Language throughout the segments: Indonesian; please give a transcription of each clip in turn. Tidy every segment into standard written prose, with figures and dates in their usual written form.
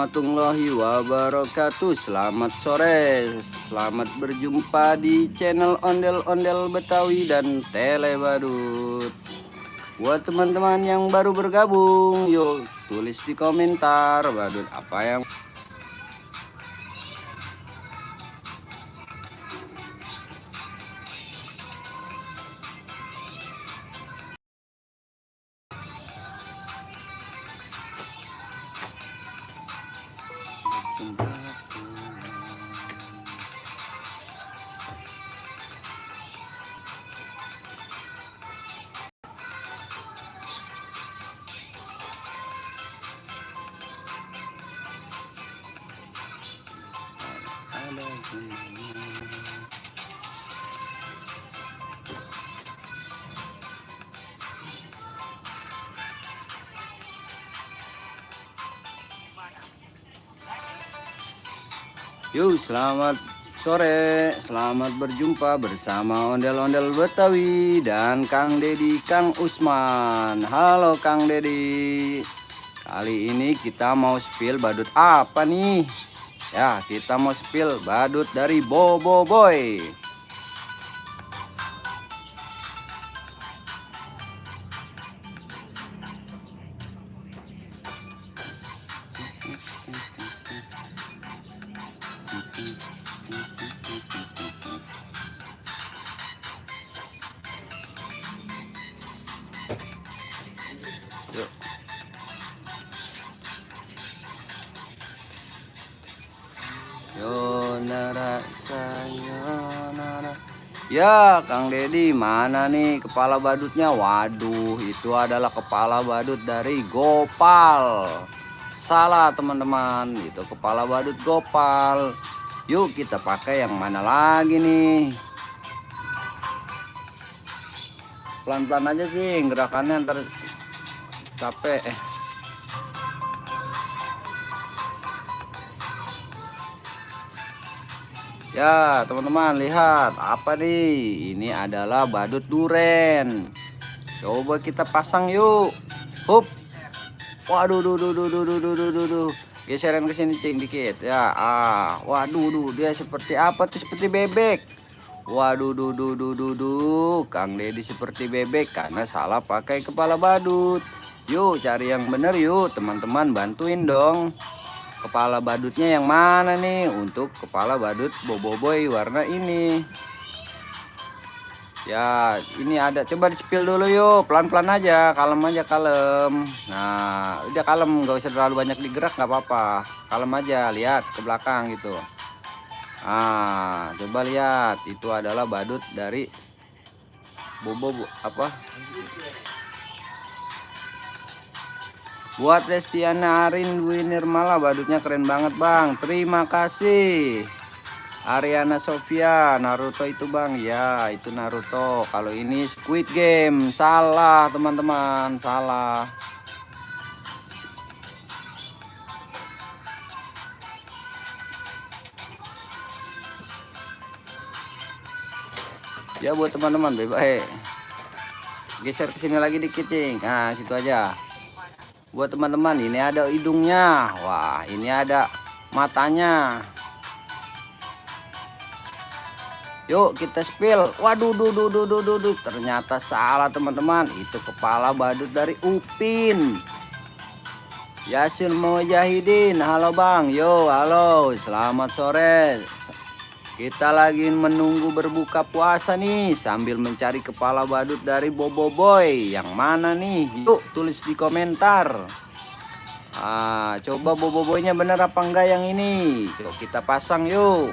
warahmatullahi wabarakatuh. Selamat sore, selamat berjumpa di channel Ondel-Ondel Betawi dan Tele Badut. Buat teman-teman yang baru bergabung, yuk tulis di komentar badut apa yang ada gunanya. Yuk, selamat sore, selamat berjumpa bersama Ondel-Ondel Betawi dan Kang Dedi, Kang Usman. Halo Kang Dedi. Kali ini kita mau spill badut apa nih? Ya, kita mau spill badut dari Bobo Boy. Yuk. Yonara sayonara. Ya, Kang Dedi, mana nih kepala badutnya? Waduh, itu adalah kepala badut dari Gopal. Salah teman-teman, itu kepala badut Gopal. Yuk kita pakai yang mana lagi nih? Pelan-pelan aja sih gerakannya, ntar capek. Ya teman-teman, lihat apa nih? Ini adalah badut duren. Coba kita pasang yuk. Hup. Waduh, geseran ke sini cing dikit ya. Waduh, dia seperti apa tuh? Seperti bebek. Waduh, Kang Dedi seperti bebek karena salah pakai kepala badut. Yuk cari yang bener yuk teman-teman, bantuin dong. Kepala badutnya yang mana nih untuk kepala badut Bobo Boy warna ini? Ya, ini ada. Coba di spill dulu yuk, pelan-pelan aja, kalem aja, kalem. Nah, udah kalem, gak usah terlalu banyak digerak, nggak apa-apa. Kalem aja, lihat ke belakang gitu. Coba lihat, itu adalah badut dari Bobo apa? Buat Restiana Arin Dwi Nirmala, badutnya keren banget bang. Terima kasih. Ariana Sofia, Naruto itu bang. Ya itu Naruto. Kalau ini Squid Game. Salah teman-teman, salah. Ya buat teman-teman bebas. Geser ke sini lagi dikit cing. Nah situ aja. Buat teman-teman, ini ada hidungnya. Wah, ini ada matanya. Yuk kita spill. Waduh, ternyata salah teman-teman. Itu kepala badut dari Upin. Yasin Mujahidin, halo bang. Yo, halo, selamat sore. Kita lagi menunggu berbuka puasa nih sambil mencari kepala badut dari Bobo Boy. Yang mana nih? Yuk tulis di komentar. Coba Bobo Boynya bener apa enggak yang ini? Yuk kita pasang yuk.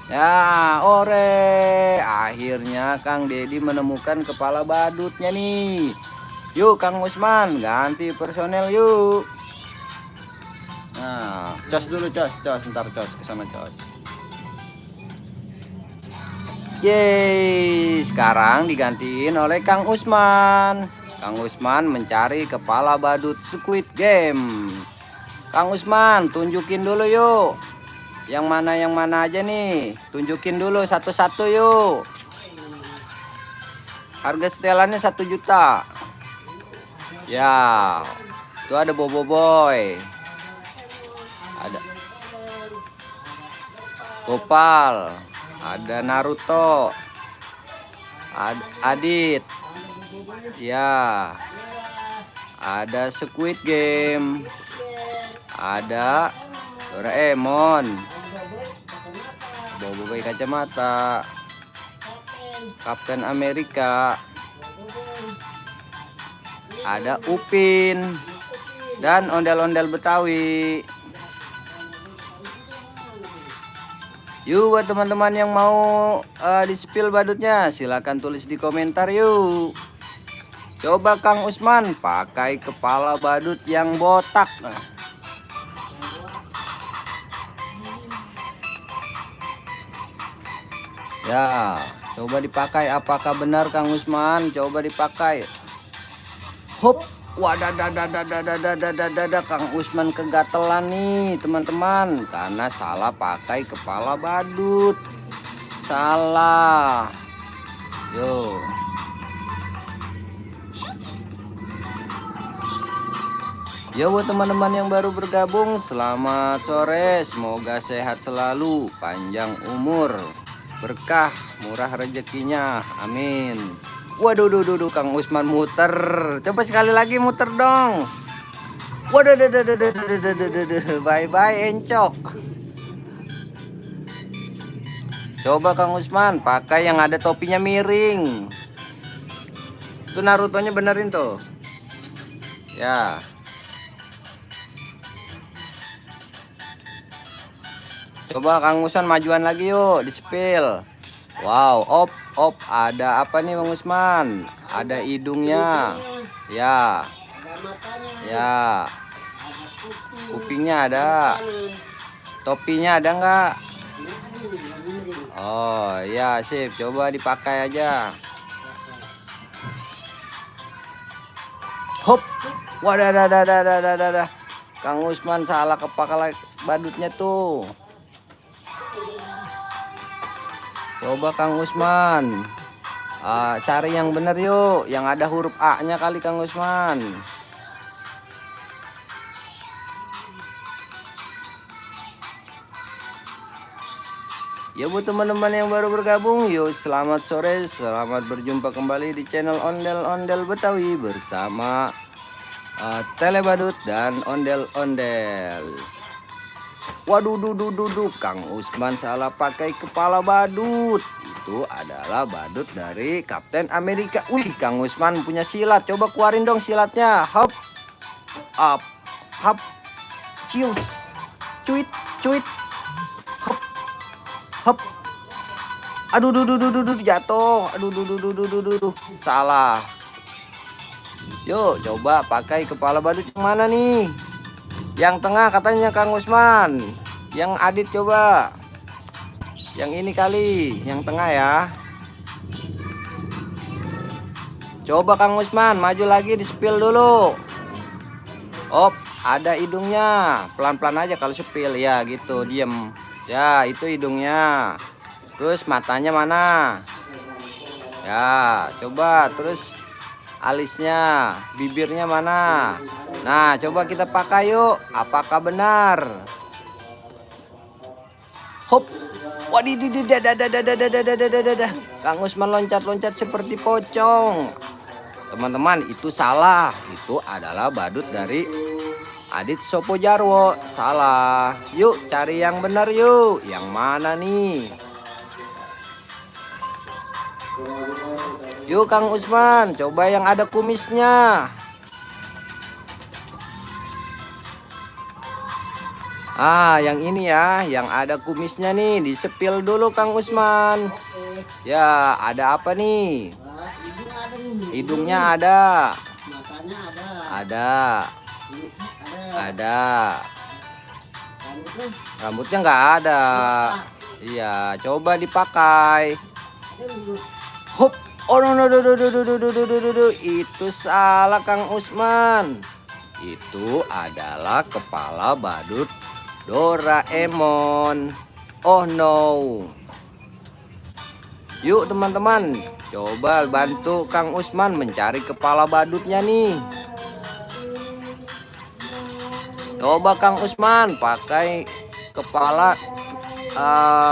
Ya, ore. Akhirnya Kang Dedi menemukan kepala badutnya nih. Yuk Kang Usman, ganti personel yuk. Nah, cos dulu cos, ntar cos kesana cos. Yeay, sekarang digantiin oleh Kang Usman. Kang Usman mencari kepala badut Squid Game. Kang Usman, tunjukin dulu yuk. Yang mana aja nih? Tunjukin dulu satu-satu yuk. Harga setelannya 1 juta. Ya, Itu ada Bobo Boy. Ada Gopal. Ada Naruto. Adit. Ya. Ada Squid Game. Ada Doraemon. Bobo Boy kacamata. Kapten Amerika. Ada Upin dan ondel-ondel Betawi. Yuk buat teman-teman yang mau di-spill badutnya, silahkan tulis di komentar yuk. Coba Kang Usman pakai kepala badut yang botak. Ya, coba dipakai. Apakah benar Kang Usman? Coba dipakai. Hop, wadadadadadadadadadadada, Kang Usman kegatelan nih teman-teman, karena salah pakai kepala badut. Salah. Yo. Yo buat teman-teman yang baru bergabung, selamat sore. Semoga sehat selalu, panjang umur, berkah, murah rezekinya. Amin. Waduh, Kang Usman muter. Coba sekali lagi muter dong. Waduh, bye-bye encok. Coba Kang Usman pakai yang ada topinya miring. Itu Naruto-nya benerin tuh. Ya. Coba Kang Usman majuan lagi yuk, di-spill. Wow, op, ada apa nih Bang Usman? Ada hidungnya. Ya. Ya. Kupingnya ada. Topinya ada nggak? Oh, ya sip. Coba dipakai aja. Hop. Wadah. Kang Usman salah kepala badutnya tuh. Coba Kang Usman cari yang bener yuk, yang ada huruf A-nya kali Kang Usman. Ya buat teman-teman yang baru bergabung, yuk selamat sore, selamat berjumpa kembali di channel Ondel-Ondel Betawi bersama Tele Badut dan Ondel-Ondel. Waduh, Kang Usman salah pakai kepala badut. Itu adalah badut dari Kapten Amerika. Wih, Kang Usman punya silat. Coba keluarin dong silatnya. Hop, up, hop, cius, cuit, hop, hop. Aduh, jatuh. Aduh, salah. Yuk, coba pakai kepala badut yang mana nih? Yang tengah katanya Kang Usman. Yang Adit coba. Yang ini kali, yang tengah ya. Coba Kang Usman maju lagi, di spill dulu. Op, ada hidungnya. Pelan-pelan aja kalau spill ya gitu, diem. Ya, itu hidungnya. Terus matanya mana? Ya, coba terus alisnya, bibirnya mana? Nah, coba kita pakai yuk. Apakah benar? Hop. Wadidididadadadadadadadadadadadada. Kang Usman loncat-loncat seperti pocong. Teman-teman, itu salah. Itu adalah badut dari Adit Sopo Jarwo. Salah. Yuk cari yang benar yuk. Yang mana nih? Yuk Kang Usman, coba yang ada kumisnya. Yang ini ya, yang ada kumisnya nih, disepil dulu Kang Usman. Ya, ada apa nih? Hidungnya ada. Ada. Rambutnya nggak ada. Iya, coba dipakai. Hop. Oh no, itu salah Kang Usman. Itu adalah kepala badut Doraemon. Oh no. Yuk teman-teman, coba bantu Kang Usman mencari kepala badutnya nih. Coba Kang Usman pakai kepala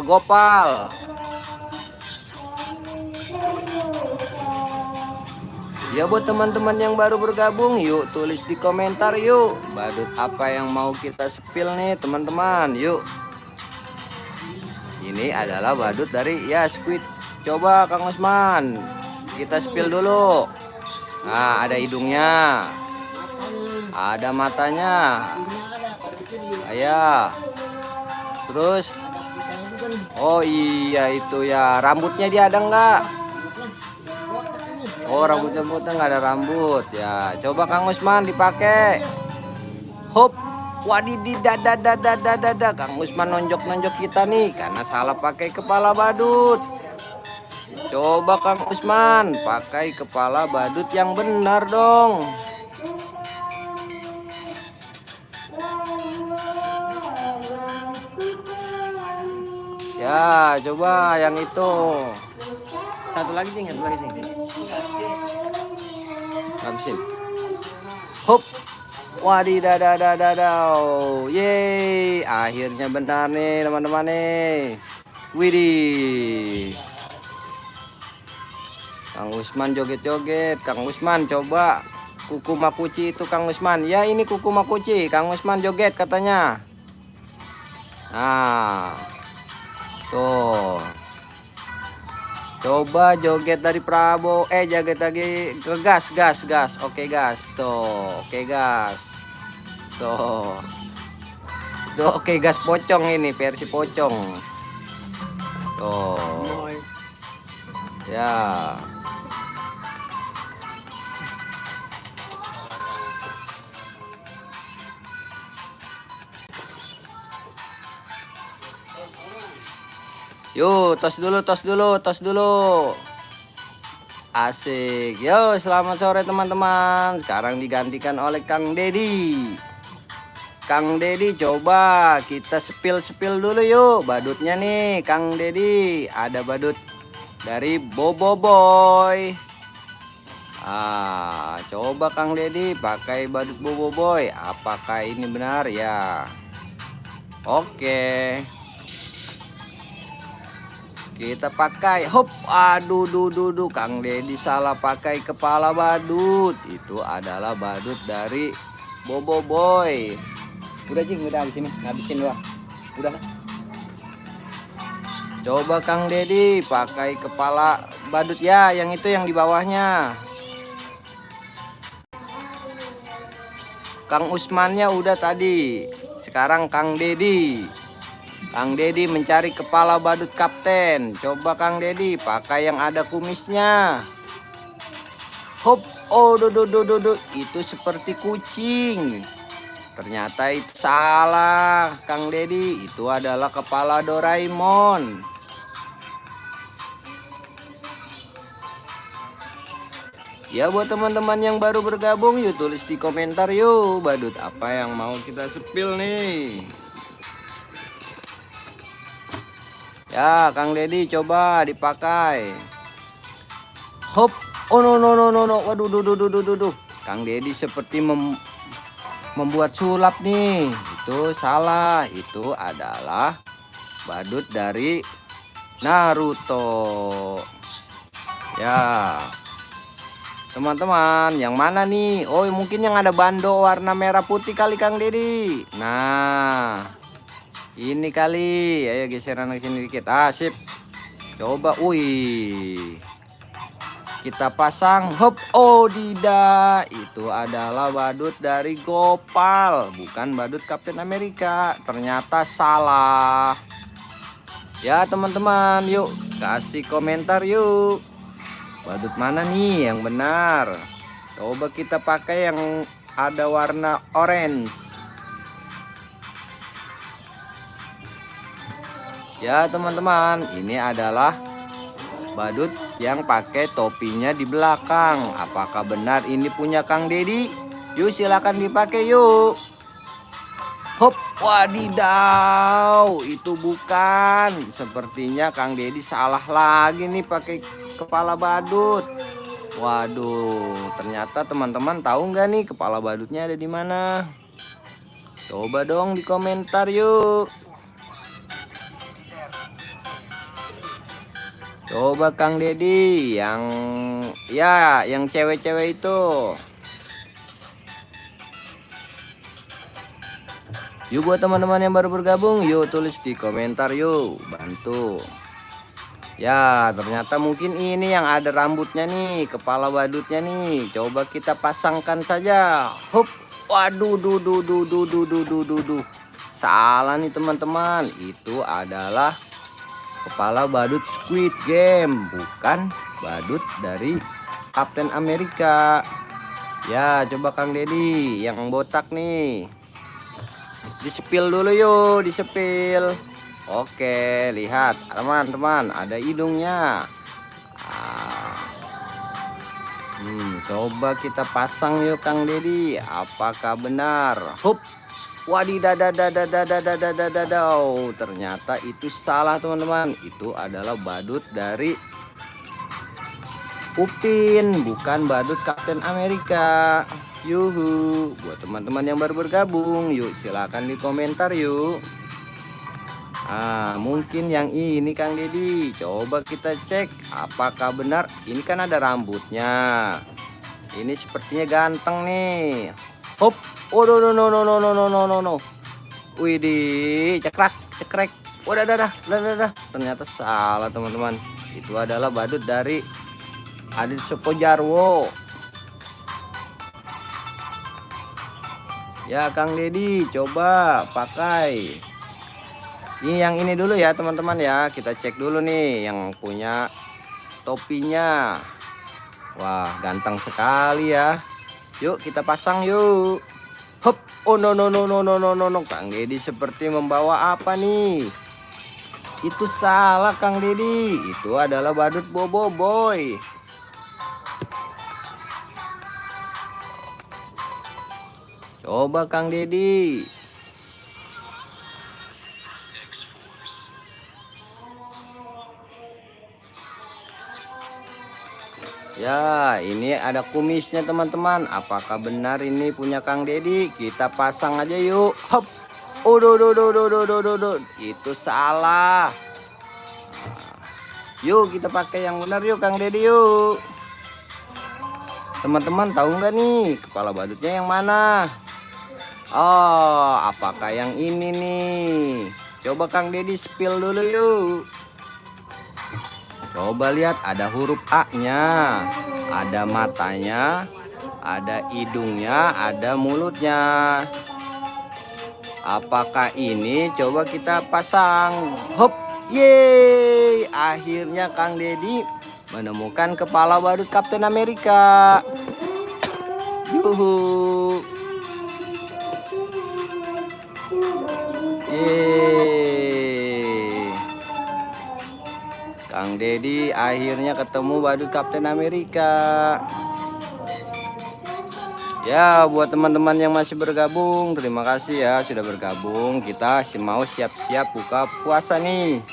gopal. Ya buat teman-teman yang baru bergabung, yuk tulis di komentar yuk, badut apa yang mau kita spill nih teman-teman. Yuk, ini adalah badut dari ya squid. Coba Kang Usman kita spill dulu. Nah, ada hidungnya, ada matanya, ya. Terus oh iya itu ya, rambutnya dia ada nggak? Oh, rambutnya nggak ada rambut ya. Coba Kang Usman dipakai. Hop, wadididadadadadadada. Kang Usman nonjok kita nih karena salah pakai kepala badut. Coba Kang Usman pakai kepala badut yang benar dong. Ya, coba yang itu. Satu lagi sih. Habisin. Hop. Wadidadadadadau. Yeay, akhirnya benar nih teman-teman nih. Widih. Kang Usman joget-joget. Kang Usman coba kuku makuci itu Kang Usman. Ya, ini kuku makuci. Kang Usman joget katanya. Nah. Tuh. Coba joget dari Prabowo. Joget lagi ke gas. Oke gas. Tuh, oke gas. Tuh. Tuh oke gas pocong ini, versi pocong. Tuh. Ya. Yuk, tos dulu. Asik. Yo, selamat sore teman-teman. Sekarang digantikan oleh Kang Dedi. Kang Dedi coba kita spill dulu yuk badutnya nih Kang Dedi. Ada badut dari Bobo Boy. Coba Kang Dedi pakai badut Bobo Boy. Apakah ini benar ya? Oke. Kita pakai hop. Aduh Kang Dedi salah pakai kepala badut. Itu adalah badut dari Bobo Boy. Udah Jing, udah di sini. Habisin doang. Udah. Coba Kang Dedi pakai kepala badut ya, yang itu yang di bawahnya. Kang Usmannya udah tadi. Sekarang Kang Dedi. Kang Dedi mencari kepala badut kapten. Coba Kang Dedi pakai yang ada kumisnya. Hop, oh itu seperti kucing. Ternyata itu salah Kang Dedi. Itu adalah kepala Doraemon. Ya buat teman-teman yang baru bergabung, yuk tulis di komentar yuk badut apa yang mau kita spill nih. Ya, Kang Dedi coba dipakai. Hop. Oh no. Waduh. Kang Dedi seperti membuat sulap nih. Itu salah. Itu adalah badut dari Naruto. Ya. Teman-teman, yang mana nih? Oh, mungkin yang ada bando warna merah putih kali Kang Dedi. Nah. Ini kali, ayo geseran ke sini dikit. Sip. Coba, kita pasang. Hop, oh tidak. Itu adalah badut dari Gopal, bukan badut Kapten Amerika. Ternyata salah. Ya teman-teman, yuk kasih komentar yuk. Badut mana nih yang benar? Coba kita pakai yang ada warna orange. Ya teman-teman, ini adalah badut yang pakai topinya di belakang. Apakah benar ini punya Kang Dedi? Yuk silakan dipakai yuk. Hop, wadidaw, itu bukan. Sepertinya Kang Dedi salah lagi nih pakai kepala badut. Waduh, ternyata teman-teman tahu nggak nih kepala badutnya ada di mana? Coba dong di komentar yuk. Coba Kang Dedi yang yang cewek-cewek itu. Yuk buat teman-teman yang baru bergabung, yuk tulis di komentar yuk, bantu. Ya, ternyata mungkin ini yang ada rambutnya nih, kepala badutnya nih. Coba kita pasangkan saja. Hup. Waduh, duh. Salah nih teman-teman. Itu adalah kepala badut Squid Game, bukan badut dari Captain America. Ya, coba Kang Dedi yang botak nih. Disepil dulu yuk, disepil. Oke, lihat teman-teman, ada hidungnya. Coba kita pasang yuk Kang Dedi. Apakah benar? Hup. Wadidadadadadadadadadadadadau. Ternyata itu salah teman-teman. Itu adalah badut dari Upin, bukan badut Captain America. Yuhu. Buat teman-teman yang baru bergabung, yuk silakan di komentar yuk. Mungkin yang ini Kang Dedi. Coba kita cek apakah benar. Ini kan ada rambutnya. Ini sepertinya ganteng nih. Hop. Oh no. Widih, cekrek. Wadah. Ternyata salah teman-teman. Itu adalah badut dari Adit Supojarwo. Ya Kang Dedi, coba pakai. Ini yang ini dulu ya teman-teman ya. Kita cek dulu nih yang punya topinya. Wah, ganteng sekali ya. Yuk kita pasang yuk. Hop. Oh no. Kang Dedi seperti membawa apa nih? Itu salah Kang Dedi. Itu adalah badut Bobo Boy. Coba Kang Dedi. Ya, ini ada kumisnya teman-teman. Apakah benar ini punya Kang Dedi? Kita pasang aja yuk. Hop. Oh, itu salah. Yuk kita pakai yang benar yuk Kang Dedi yuk. Teman-teman tahu nggak nih kepala badutnya yang mana? Oh, apakah yang ini nih? Coba Kang Dedi spill dulu yuk. Coba lihat, ada huruf A-nya, ada matanya, ada hidungnya, ada mulutnya. Apakah ini? Coba kita pasang. Hop, yeay! Akhirnya Kang Dedi menemukan kepala badut Captain America. Yuhu. Kang Dedi akhirnya ketemu badut Captain America. Ya, buat teman-teman yang masih bergabung, terima kasih ya sudah bergabung. Kita mau siap-siap buka puasa nih.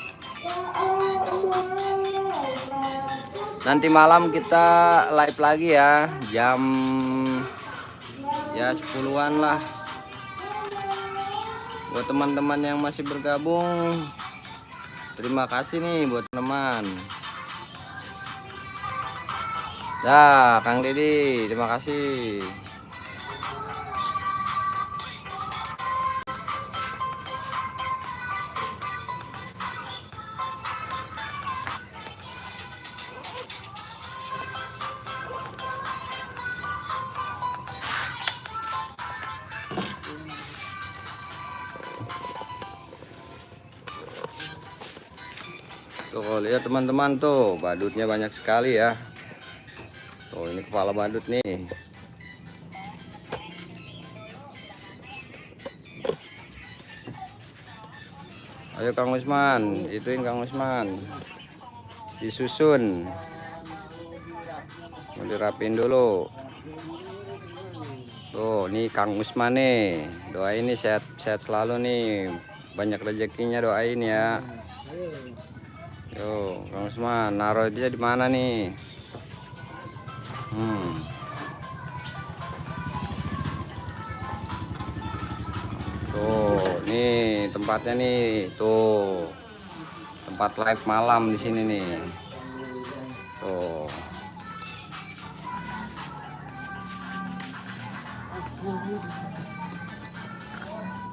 Nanti malam kita live lagi ya, jam 10-an lah. Buat teman-teman yang masih bergabung, terima kasih nih buat teman. Dah, Kang Dedi, terima kasih. Tuh lihat teman-teman, tuh badutnya banyak sekali ya. Tuh ini kepala badut nih. Ayo Kang Usman, ituin Kang Usman, disusun, mau dirapin dulu. Tuh nih Kang Usman nih, doain nih sehat selalu nih, banyak rezekinya, doain ya. Yo, Kang Usman, naruh dia di mana nih? Tuh, nih tempatnya nih, tuh tempat live malam di sini nih. Tuh.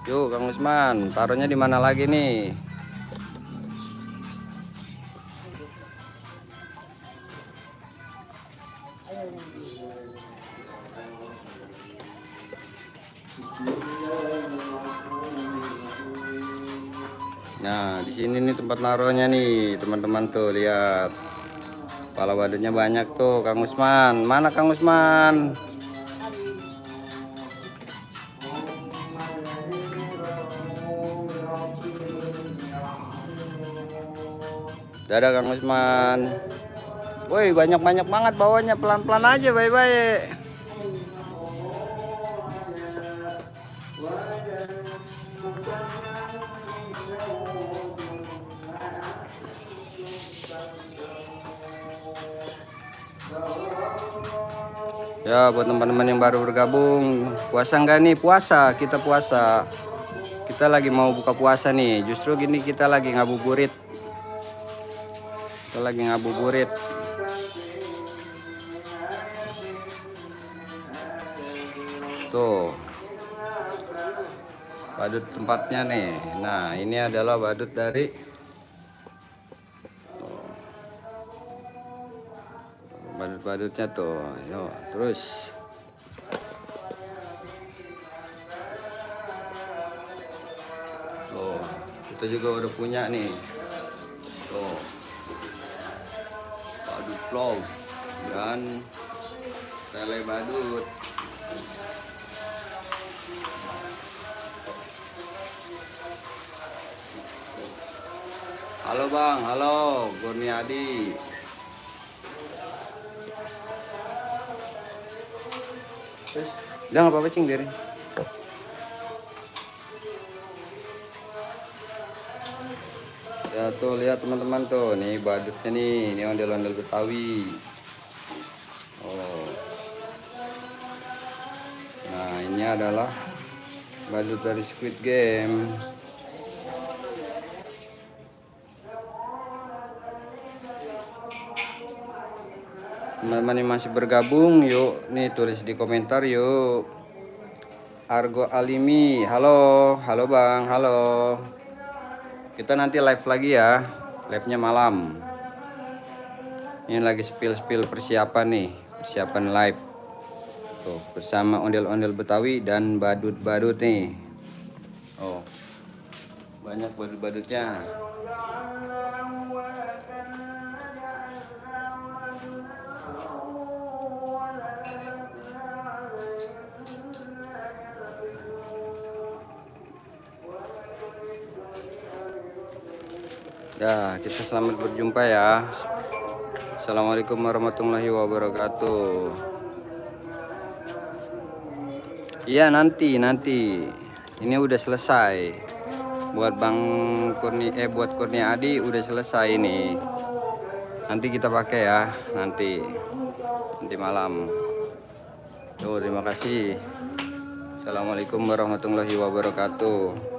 Yuk, Kang Usman, taruhnya di mana lagi nih? Nah, di sini nih tempat naruhnya nih, teman-teman tuh lihat. Kepala badutnya banyak tuh, Kang Usman. Mana Kang Usman? Dadah Kang Usman. Woi, banyak-banyak banget bawahnya, pelan-pelan aja, baik-baik. Ya, buat teman-teman yang baru bergabung, puasa enggak nih? Puasa, kita puasa. Kita lagi mau buka puasa nih. Justru gini kita lagi ngabuburit. Kita lagi ngabuburit. Tuh. Badut tempatnya nih. Nah, ini adalah badut dari badut-badutnya tuh. Yuk, terus. Tuh, kita juga udah punya nih. Tuh. Badut vlog dan tele badut. Halo Bang, halo Kurniadi. Jangan apa-apa cing diri. Ya tuh lihat teman-teman tuh, nih badutnya nih, ini ondel-ondel Betawi. Oh. Nah, ini adalah badut dari Squid Game. Teman-teman yang masih bergabung, yuk nih tulis di komentar yuk. Argo Alimi, halo, halo Bang, halo. Kita nanti live lagi ya, live-nya malam. Ini lagi spill persiapan nih, persiapan live. Tuh, bersama ondel-ondel Betawi dan badut-badut nih. Oh, banyak badut-badutnya. Ya, kita selamat berjumpa ya. Assalamualaikum warahmatullahi wabarakatuh. Iya, nanti. Ini udah selesai. Buat buat Kurnia Adi udah selesai ini. Nanti kita pakai ya, nanti malam. Tuh, terima kasih. Assalamualaikum warahmatullahi wabarakatuh.